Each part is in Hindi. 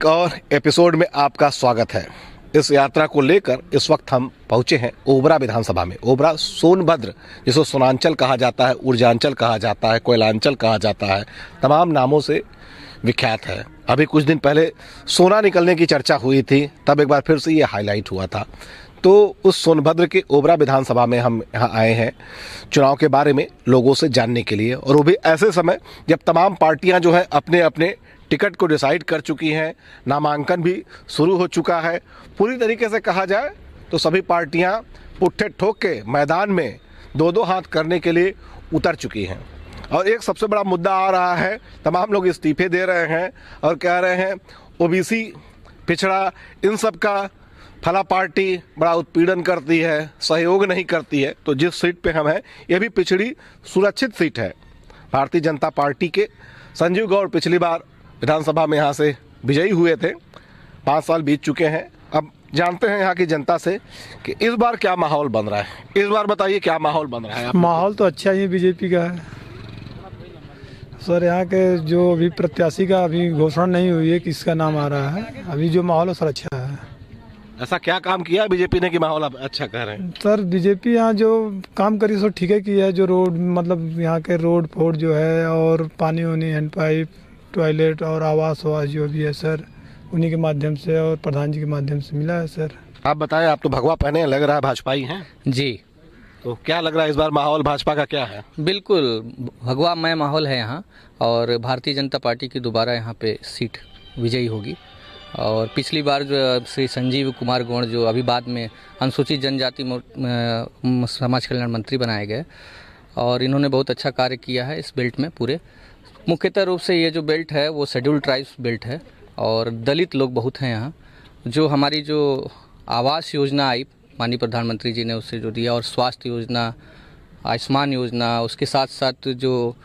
एक और एपिसोड में आपका स्वागत है। इस यात्रा को लेकर इस वक्त हम पहुंचे हैं ओबरा विधानसभा में। ओबरा सोनभद्र, जिसको सोनांचल कहा जाता है, ऊर्जांचल कहा जाता है, कोयलांचल कहा जाता है, तमाम नामों से विख्यात है। अभी कुछ दिन पहले सोना निकलने की चर्चा हुई थी, तब एक बार फिर से ये हाईलाइट हुआ था। तो उस सोनभद्र के ओबरा विधानसभा में हम यहाँ आए हैं चुनाव के बारे में लोगों से जानने के लिए, और वो भी ऐसे समय जब तमाम पार्टियां जो है अपने अपने टिकट को डिसाइड कर चुकी हैं, नामांकन भी शुरू हो चुका है। पूरी तरीके से कहा जाए तो सभी पार्टियां पुट्ठे ठोक के मैदान में दो दो हाथ करने के लिए उतर चुकी हैं। और एक सबसे बड़ा मुद्दा आ रहा है, तमाम लोग इस्तीफे दे रहे हैं और कह रहे हैं ओबीसी, पिछड़ा, इन सब का फला पार्टी बड़ा उत्पीड़न करती है, सहयोग नहीं करती है। तो जिस सीट पे हम हैं, ये भी पिछड़ी सुरक्षित सीट है। भारतीय जनता पार्टी के संजीव गौड़ पिछली बार विधानसभा में यहाँ से विजयी हुए थे। 5 साल बीत चुके हैं। अब जानते हैं यहाँ की जनता से कि इस बार क्या माहौल बन रहा है। इस बार बताइए क्या माहौल बन रहा है। माहौल तो अच्छा ही बीजेपी का है सर। यहाँ के जो अभी प्रत्याशी का अभी घोषणा नहीं हुई है किसका नाम आ रहा है, अभी जो माहौल है सर अच्छा है। ऐसा क्या काम किया बीजेपी ने कि माहौल आप अच्छा कह रहे हैं? सर बीजेपी यहाँ जो काम करी सो ठीक है किया है। जो रोड मतलब यहाँ के रोड फोड जो है, और पानी वानी, हैंड पाइप, टॉयलेट और आवास जो भी है सर, उन्हीं के माध्यम से और प्रधान जी के माध्यम से मिला है सर। आप बताएं, आप तो भगवा पहने, लग रहा है भाजपाई हैं जी। तो क्या लग रहा है इस बार माहौल भाजपा का क्या है? बिल्कुल भगवामय माहौल है यहाँ, और भारतीय जनता पार्टी की दोबारा यहाँ पे सीट विजयी होगी। और पिछली बार जो श्री संजीव कुमार गौड़ जो अभी बाद में अनुसूचित जनजाति समाज कल्याण मंत्री बनाए गए, और इन्होंने बहुत अच्छा कार्य किया है इस बेल्ट में। पूरे मुख्यतः रूप से ये जो बेल्ट है वो शेड्यूल ट्राइब्स बेल्ट है, और दलित लोग बहुत हैं यहाँ। जो हमारी जो आवास योजना आई माननीय प्रधानमंत्री जी ने उससे जो दिया, और स्वास्थ्य योजना, आयुष्मान योजना, उसके साथ साथ जो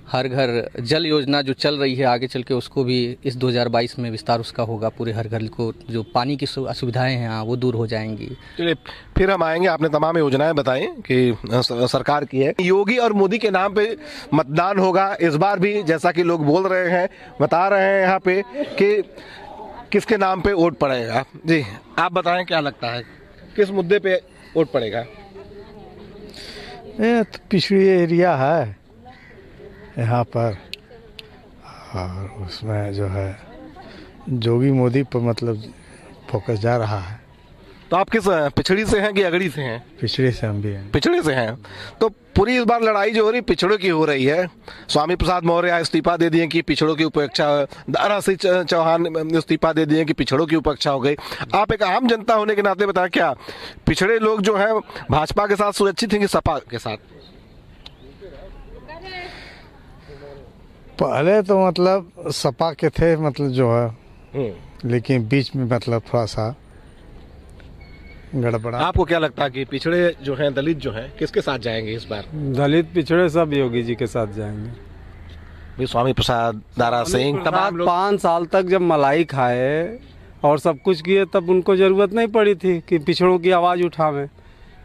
हर घर जल योजना जो चल रही है, आगे चल के उसको भी इस 2022 में विस्तार उसका होगा। पूरे हर घर को जो पानी की असुविधाएं हैं वो दूर हो जाएंगी। चलिए फिर हम आएंगे। आपने तमाम योजनाएं बताई कि सरकार की है। योगी और मोदी के नाम पे मतदान होगा इस बार भी, जैसा कि लोग बोल रहे हैं, बता रहे हैं यहाँ पे कि किसके नाम पे वोट पड़ेगा। जी आप बताएं क्या लगता है, किस मुद्दे पे वोट पड़ेगा? ये तो पिछड़ी एरिया है यहाँ पर, और उसमें जो है जोगी मोदी पर मतलब फोकस जा रहा है। तो आप किस पिछड़ी से हैं कि अगड़ी से हैं? पिछड़े से हम भी हैं। पिछड़े से हैं। तो पूरी इस बार लड़ाई जो हो रही पिछड़ों की हो रही है। स्वामी प्रसाद मौर्य इस्तीफा दे दिए कि पिछड़ों की उपेक्षा, दारा सिंह चौहान इस्तीफा दे दिए कि पिछड़ों की उपेक्षा हो गई। आप एक आम जनता होने के नाते बताएं, क्या पिछड़े लोग जो हैं भाजपा के साथ सुरक्षित हैं कि सपा के साथ? पहले तो मतलब सपा के थे, मतलब जो है, लेकिन बीच में मतलब थोड़ा सा गड़बड़ा। आपको क्या लगता है कि पिछड़े जो हैं, दलित जो हैं, किसके साथ जाएंगे इस बार? दलित पिछड़े सब योगी जी के साथ जाएंगे। भी स्वामी प्रसाद, दारा सिंह, तमाम 5 साल तक जब मलाई खाए और सब कुछ किए, तब उनको जरूरत नहीं पड़ी थी कि पिछड़ों की आवाज़ उठावें।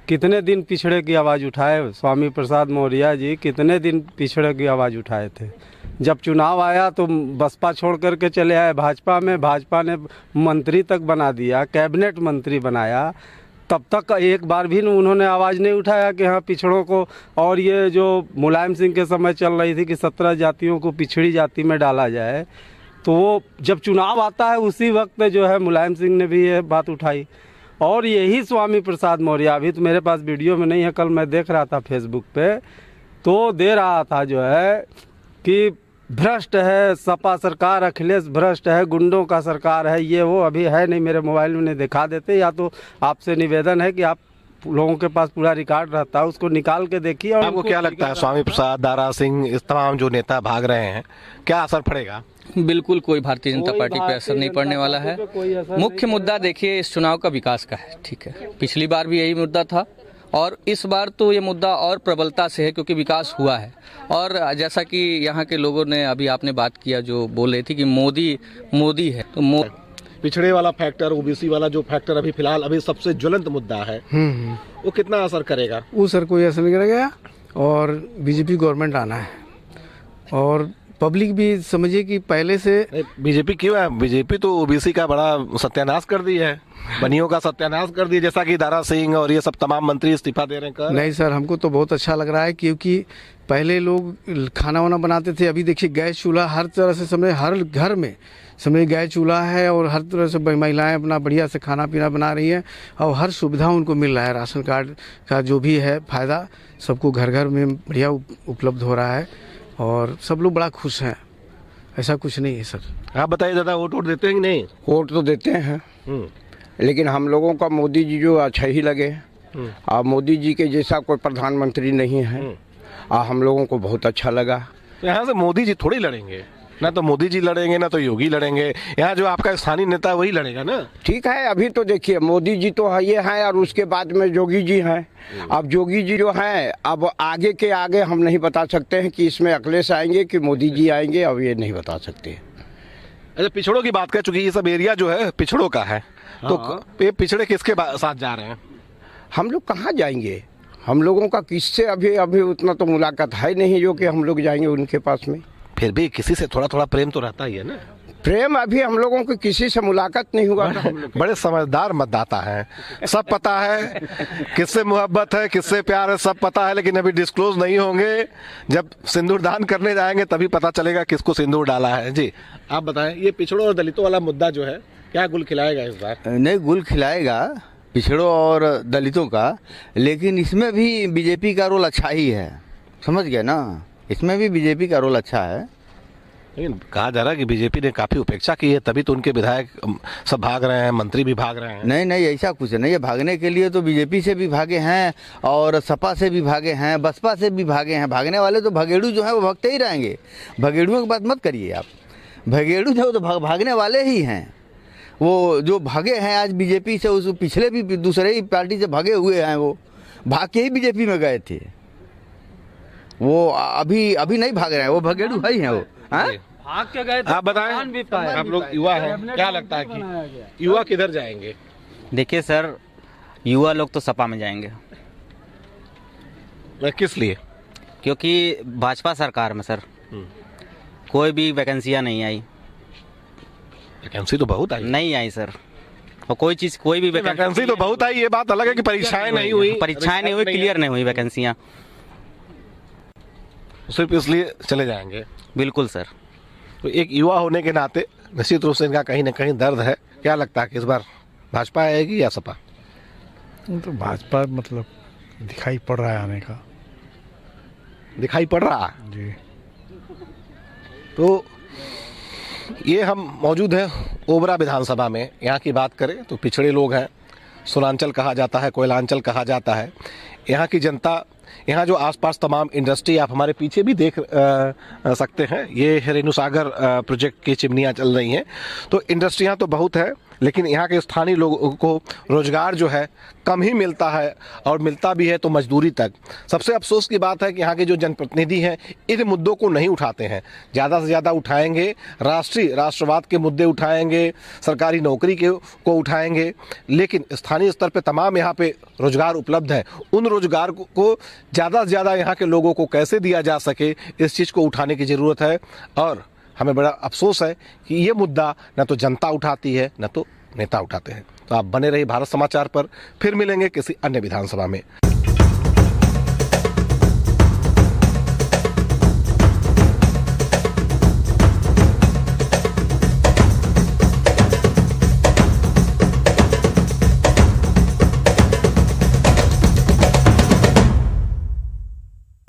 कितने दिन पिछड़े की आवाज़ उठाए स्वामी प्रसाद मौर्य जी, कितने दिन पिछड़े की आवाज़ उठाए थे। जब चुनाव आया तो बसपा छोड़ करके चले आए भाजपा में, भाजपा ने मंत्री तक बना दिया, कैबिनेट मंत्री बनाया, तब तक एक बार भी उन्होंने आवाज़ नहीं उठाया कि हाँ पिछड़ों को। और ये जो मुलायम सिंह के समय चल रही थी कि 17 जातियों को पिछड़ी जाति में डाला जाए, तो वो जब चुनाव आता है उसी वक्त जो है मुलायम सिंह ने भी ये बात उठाई। और यही स्वामी प्रसाद मौर्य, अभी तो मेरे पास वीडियो में नहीं है, कल मैं देख रहा था फेसबुक पे, तो दे रहा था जो है कि भ्रष्ट है सपा सरकार, अखिलेश भ्रष्ट है, गुंडों का सरकार है, ये वो। अभी है नहीं, मेरे मोबाइल में नहीं दिखा देते, या तो आपसे निवेदन है कि आप लोगों के पास पूरा रिकॉर्ड रहता है, उसको निकाल के देखिए। और आपको क्या लगता है स्वामी प्रसाद, दारा सिंह, इस तमाम जो नेता भाग रहे हैं, क्या असर पड़ेगा? बिल्कुल कोई भारतीय जनता पार्टी पे असर नहीं पड़ने वाला है। मुख्य मुद्दा देखिए इस चुनाव का विकास का है, ठीक है। पिछली बार भी यही मुद्दा था, और इस बार तो ये मुद्दा और प्रबलता से है क्योंकि विकास हुआ है। और जैसा कि यहाँ के लोगों ने, अभी आपने बात किया जो बोल रही थी कि मोदी है, तो पिछड़े वाला फैक्टर, ओबीसी वाला जो फैक्टर अभी फिलहाल अभी सबसे ज्वलंत मुद्दा है, वो कितना असर करेगा? वो सर कोई असर नहीं करेगा, और बीजेपी गवर्नमेंट आना है, और पब्लिक भी समझे कि पहले से बीजेपी क्यों है? बीजेपी तो ओबीसी का बड़ा सत्यानाश कर दी है, बनियों का सत्यानाश कर दिया, जैसा कि दारा सिंह और ये सब तमाम मंत्री इस्तीफा दे रहे हैं। नहीं सर, हमको तो बहुत अच्छा लग रहा है, क्योंकि पहले लोग खाना वाना बनाते थे, अभी देखिए गैस चूल्हा हर तरह से समझे, हर घर में समझे गैस चूल्हा है, और हर तरह से महिलाएं अपना बढ़िया से खाना पीना बना रही हैं, और हर सुविधा उनको मिल रहा है। राशन कार्ड का जो भी है फायदा सबको घर घर में बढ़िया उपलब्ध हो रहा है, और सब लोग बड़ा खुश हैं। ऐसा कुछ नहीं है सर। आप बताइए दादा, वोट वोट देते हैं कि नहीं? वोट तो देते हैं, लेकिन हम लोगों का मोदी जी जो अच्छा ही लगे। अब मोदी जी के जैसा कोई प्रधानमंत्री नहीं है, हम लोगों को बहुत अच्छा लगा। तो यहाँ से मोदी जी थोड़ी लड़ेंगे, ना तो मोदी जी लड़ेंगे ना तो योगी लड़ेंगे, यहाँ जो आपका स्थानीय नेता है वही लड़ेगा ना। ठीक है, अभी तो देखिए मोदी जी तो है ये हैं, और उसके बाद में योगी जी हैं। अब योगी जी जो हैं, अब आगे के आगे हम नहीं बता सकते हैं कि इसमें अखिलेश आएंगे कि मोदी जी आएंगे, अब ये नहीं बता सकते। अच्छा, पिछड़ों की बात करें, चूंकि ये सब एरिया जो है पिछड़ों का है, तो ये पिछड़े किसके साथ जा रहे हैं? हम लोग कहाँ जाएंगे? हम लोगों का किससे अभी उतना तो मुलाकात है नहीं जो कि हम लोग जाएंगे उनके पास में। फिर भी किसी से थोड़ा थोड़ा प्रेम तो रहता ही है ना। प्रेम अभी हम लोगों की किसी से मुलाकात नहीं हुआ था। बड़े समझदार मतदाता हैं, सब पता है किससे मोहब्बत है किससे प्यार है, सब पता है, लेकिन अभी डिस्क्लोज नहीं होंगे। जब सिंदूर दान करने जाएंगे तभी पता चलेगा किसको सिंदूर डाला है। जी आप बताएं, ये पिछड़ों और दलितों वाला मुद्दा जो है क्या गुल खिलाएगा इस बार? नहीं, गुल खिलाएगा पिछड़ों और दलितों का, लेकिन इसमें भी बीजेपी का रोल अच्छा ही है, समझ गए ना। इसमें भी बीजेपी का रोल अच्छा है। लेकिन कहा जा रहा है कि बीजेपी ने काफी उपेक्षा की है, तभी तो उनके विधायक सब भाग रहे हैं, मंत्री भी भाग रहे हैं। नहीं नहीं, ऐसा कुछ नहीं है। भागने के लिए तो बीजेपी से भी भागे हैं, और सपा से भी भागे हैं, बसपा से भी भागे हैं। भागने वाले तो भगेड़ू जो है वो भागते ही रहेंगे। भगेड़ुओं की बात मत करिए आप। भगेड़ू जो तो भागने वाले ही हैं। वो जो भागे हैं आज बीजेपी से, उस पिछले भी दूसरे ही पार्टी से भागे हुए हैं, वो भाग के ही बीजेपी में गए थे। वो अभी नहीं भाग रहे हैं, वो भगेड़ू है ही हैं वो। भाग के गए। आप बताएं, आप लोग युवा हैं, क्या लगता है कि युवा किधर जाएंगे? देखिए सर, युवा लोग तो सपा में जाएंगे। किस लिए? क्योंकि भाजपा सरकार में सर कोई भी वैकेंसियाँ नहीं आई। वैकेंसी तो बहुत आई। नहीं आई सर, और कोई चीज़ कोई भी वैकेंसी तो बहुत आई, ये बात अलग है कि परीक्षाएं नहीं हुई। परीक्षाएं नहीं हुई, क्लियर नहीं हुई वैकेंसियाँ। सिर्फ इसलिए चले जाएंगे? बिल्कुल सर। तो एक युवा होने के नाते निश्चित रूप से इनका कहीं ना कहीं दर्द है। क्या लगता है कि इस बार भाजपा आएगी या सपा? तो भाजपा मतलब दिखाई पड़ रहा है आने का। दिखाई पड़ रहा है जी। तो ये हम मौजूद हैं ओबरा विधानसभा में। यहाँ की बात करें तो पिछड़े लोग हैं, सोनांचल कहा जाता है, कोयलांचल कहा जाता है। यहाँ की जनता, यहाँ जो आसपास तमाम इंडस्ट्री आप हमारे पीछे भी देख सकते हैं, ये रेणु सागर प्रोजेक्ट की चिमनियाँ चल रही हैं। तो इंडस्ट्रियाँ तो बहुत है, लेकिन यहाँ के स्थानीय लोगों को रोजगार जो है कम ही मिलता है, और मिलता भी है तो मजदूरी तक। सबसे अफसोस की बात है कि यहाँ के जो जनप्रतिनिधि हैं इन मुद्दों को नहीं उठाते हैं। ज़्यादा से ज़्यादा उठाएंगे राष्ट्रवाद के मुद्दे उठाएंगे, सरकारी नौकरी को उठाएंगे, लेकिन स्थानीय स्तर पे तमाम यहाँ पे रोजगार उपलब्ध है। उन रोजगार को ज़्यादा से ज़्यादा यहाँ के लोगों को कैसे दिया जा सके, इस चीज़ को उठाने की ज़रूरत है। और हमें बड़ा अफसोस है कि ये मुद्दा न तो जनता उठाती है न तो नेता उठाते हैं। तो आप बने रहिए भारत समाचार पर, फिर मिलेंगे किसी अन्य विधानसभा में।